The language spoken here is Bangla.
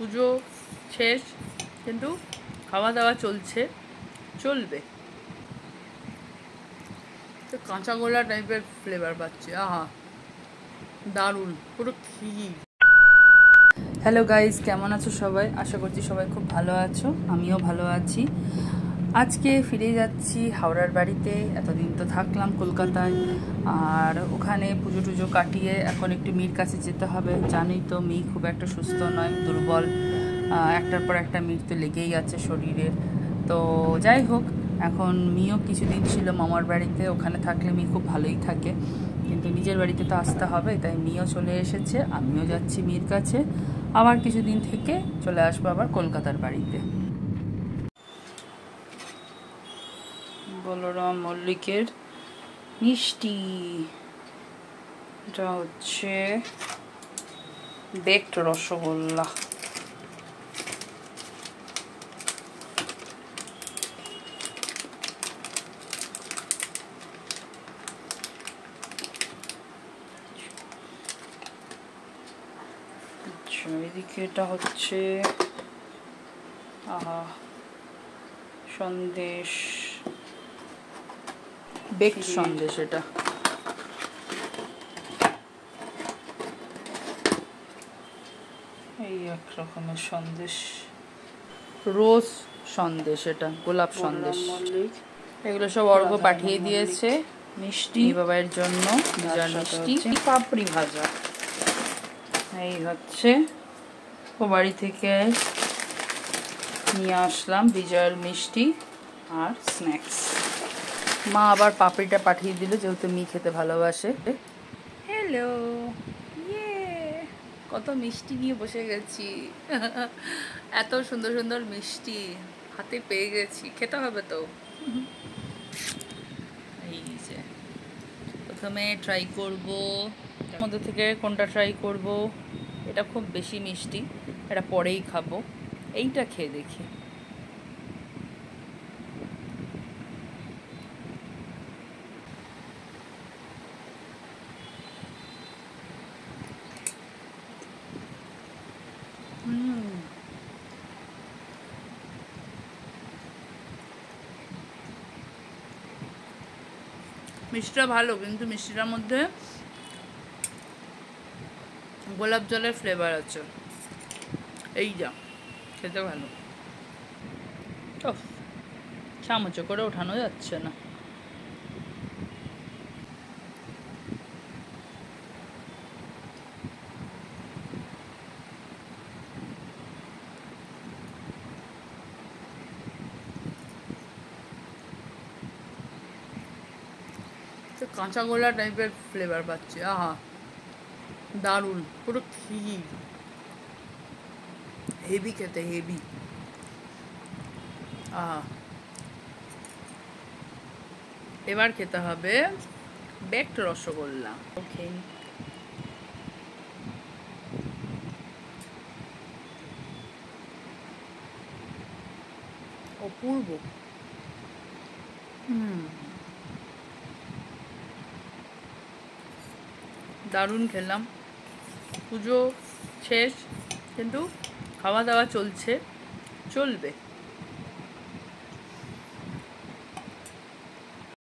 পুজো শেষ, কিন্তু খাওয়া দাওয়া চলছে, চলবে। তো কাঁচা গোলা টাইপের ফ্লেভার পাচ্ছি, আহা দারুণ, পুরো ক্ষীর। হ্যালো গাইজ, কেমন আছো সবাই? আশা করছি সবাই খুব ভালো আছো, আমিও ভালো আছি। আজকে ফিরে যাচ্ছি হাওড়ার বাড়িতে। এতদিন তো থাকলাম কলকাতায়, আর ওখানে পুজো টুজো কাটিয়ে এখন একটু মির কাছে যেতে হবে। জানোই তো মি খুব একটা সুস্থ নয়, দুর্বল, একটার পর একটা মির তো লেগেই আছে শরীরের। তো যাই হোক, এখন মিও কিছুদিন ছিল মামার বাড়িতে, ওখানে থাকলে মি খুব ভালোই থাকে, কিন্তু নিজের বাড়িতে তো আসতে হবে, তাই মিও চলে এসেছে, আমিও যাচ্ছি মির কাছে। আবার কিছুদিন থেকে চলে আসবো আবার কলকাতার বাড়িতে। বলরাম মল্লিকের মিষ্টি, এটা হচ্ছে বেকড রসগোল্লা। এদিকে এটা হচ্ছে সন্দেশ, বেকড সন্দেশ। এটা এই এক রকমের সন্দেশ, রোজ সন্দেশ, এটা গোলাপ সন্দেশ। এগুলো সব অর্ঘ পাঠিয়ে দিয়েছে মিষ্টি বাবার জন্য, বিজয়ার মিষ্টি, পাপড়ি ভাজা। এই হচ্ছে ও বাড়ি থেকে নিয়ে আসলাম বিজয়ার মিষ্টি আর স্ন্যাক্স। মা আবার পাপড়িটা পাঠিয়ে দিল, যেহেতু মি খেতে ভালোবাসে। হ্যালো, কত মিষ্টি নিয়ে বসে গেছি। এত সুন্দর সুন্দর মিষ্টি হাতে পেয়ে গেছি, খেতে হবে তো। এই যে প্রথমে ট্রাই করব, মধ্যে থেকে কোনটা ট্রাই করব। এটা খুব বেশি মিষ্টি, এটা পরেই খাবো। এইটা খেয়ে দেখি। মিষ্টিটা ভালো, কিন্তু মিষ্টিটার মধ্যে গোলাপ জলের ফ্লেভার আছে। এই যা খেতে ভালো, চামচে করে ওঠানো যাচ্ছে না। কাঁচা গোলা টাইপের ফ্লেভার পাচ্ছি, আহা দারুণ, পুরো ক্ষীর, হেভি খেতে, হেভি। আহা, এবার খেতে হবে বেকড রসগোল্লা। ওকে, অপূর্ব। দারুণ খেলাম। পুজো শেষ, কিন্তু খাওয়া দাওয়া চলছে, চলবে।